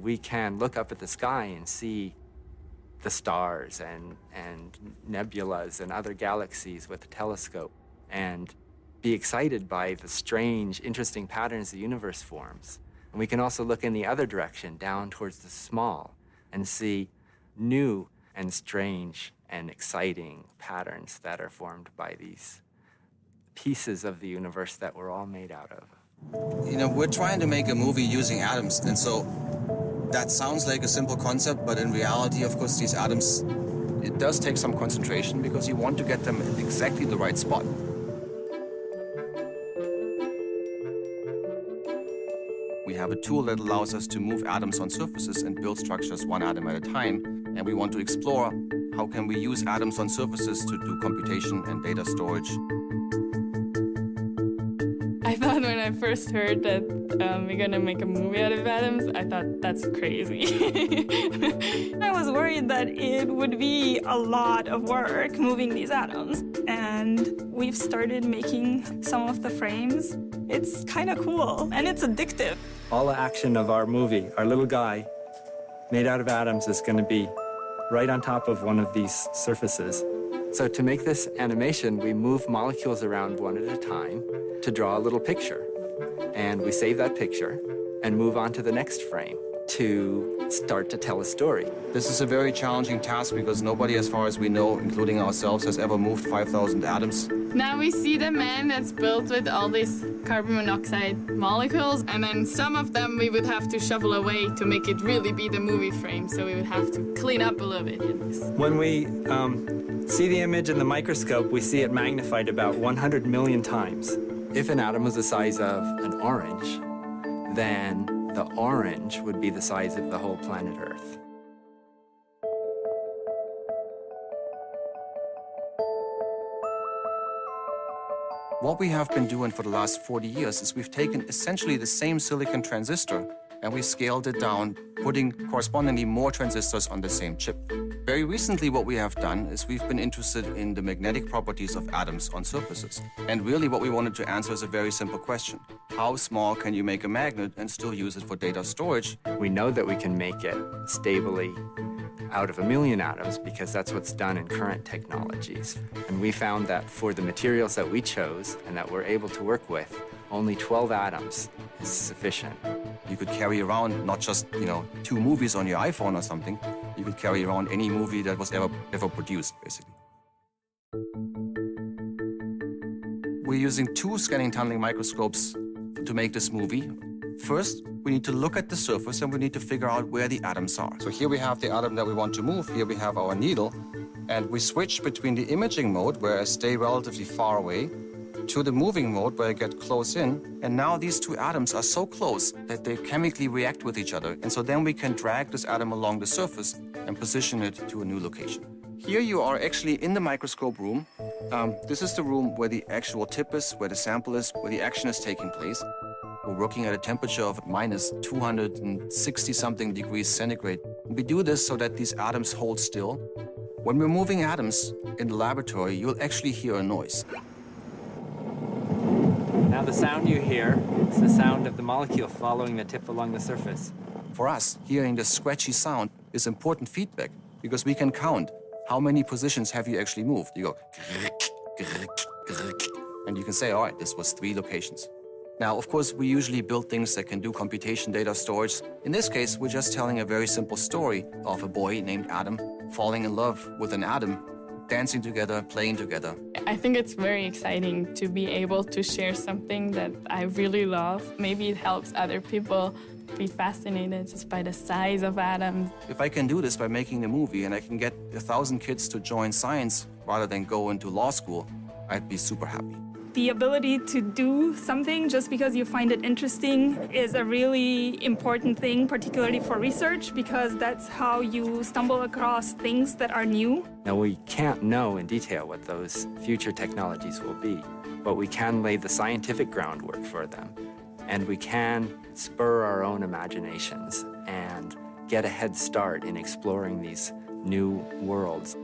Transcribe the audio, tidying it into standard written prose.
We can look up at the sky and see the stars and nebulas and other galaxies with a telescope and be excited by the strange, interesting patterns the universe forms. And we can also look in the other direction, down towards the small, and see new and strange and exciting patterns that are formed by these pieces of the universe that we're all made out of. You know, we're trying to make a movie using atoms, and so that sounds like a simple concept, but in reality, of course, these atoms, it does take some concentration because you want to get them in exactly the right spot. We have a tool that allows us to move atoms on surfaces and build structures one atom at a time, and we want to explore how can we use atoms on surfaces to do computation and data storage. I thought when I first heard that we're gonna make a movie out of atoms, I thought that's crazy. I was worried that it would be a lot of work moving these atoms. And we've started making some of the frames. It's kind of cool, and it's addictive. All the action of our movie, our little guy made out of atoms, is going to be right on top of one of these surfaces. So to make this animation, we move molecules around one at a time to draw a little picture. And we save that picture and move on to the next frame to start to tell a story. This is a very challenging task because nobody, as far as we know, including ourselves, has ever moved 5,000 atoms. Now we see the man that's built with all these carbon monoxide molecules, and then some of them we would have to shovel away to make it really be the movie frame, so we would have to clean up a little bit in this. When we see the image in the microscope, we see it magnified about 100 million times. If an atom was the size of an orange, then the orange would be the size of the whole planet Earth. What we have been doing for the last 40 years is we've taken essentially the same silicon transistor and we scaled it down, putting correspondingly more transistors on the same chip. Very recently, what we have done is we've been interested in the magnetic properties of atoms on surfaces. And really what we wanted to answer is a very simple question. How small can you make a magnet and still use it for data storage? We know that we can make it stably out of 1 million atoms because that's what's done in current technologies. And we found that for the materials that we chose and that we're able to work with, only 12 atoms is sufficient. You could carry around not just, 2 movies on your iPhone or something. You could carry around any movie that was ever produced, basically. We're using 2 scanning tunneling microscopes to make this movie. First, we need to look at the surface and we need to figure out where the atoms are. So here we have the atom that we want to move. Here we have our needle. And we switch between the imaging mode, where I stay relatively far away, to the moving mode, where I get close in. And now these 2 atoms are so close that they chemically react with each other. And so then we can drag this atom along the surface and position it to a new location. Here you are actually in the microscope room. This is the room where the actual tip is, where the sample is, where the action is taking place. We're working at a temperature of minus 260-something degrees centigrade. We do this so that these atoms hold still. When we're moving atoms in the laboratory, you'll actually hear a noise. Now the sound you hear is the sound of the molecule following the tip along the surface. For us, hearing the scratchy sound is important feedback because we can count how many positions have you actually moved. You go, and you can say, all right, this was 3 locations. Now, of course, we usually build things that can do computation data storage. In this case, we're just telling a very simple story of a boy named Adam falling in love with an atom, dancing together, playing together. I think it's very exciting to be able to share something that I really love. Maybe it helps other people be fascinated just by the size of atoms. If I can do this by making a movie and I can get 1,000 kids to join science rather than go into law school, I'd be super happy. The ability to do something just because you find it interesting is a really important thing, particularly for research, because that's how you stumble across things that are new. Now, we can't know in detail what those future technologies will be, but we can lay the scientific groundwork for them, and we can spur our own imaginations and get a head start in exploring these new worlds.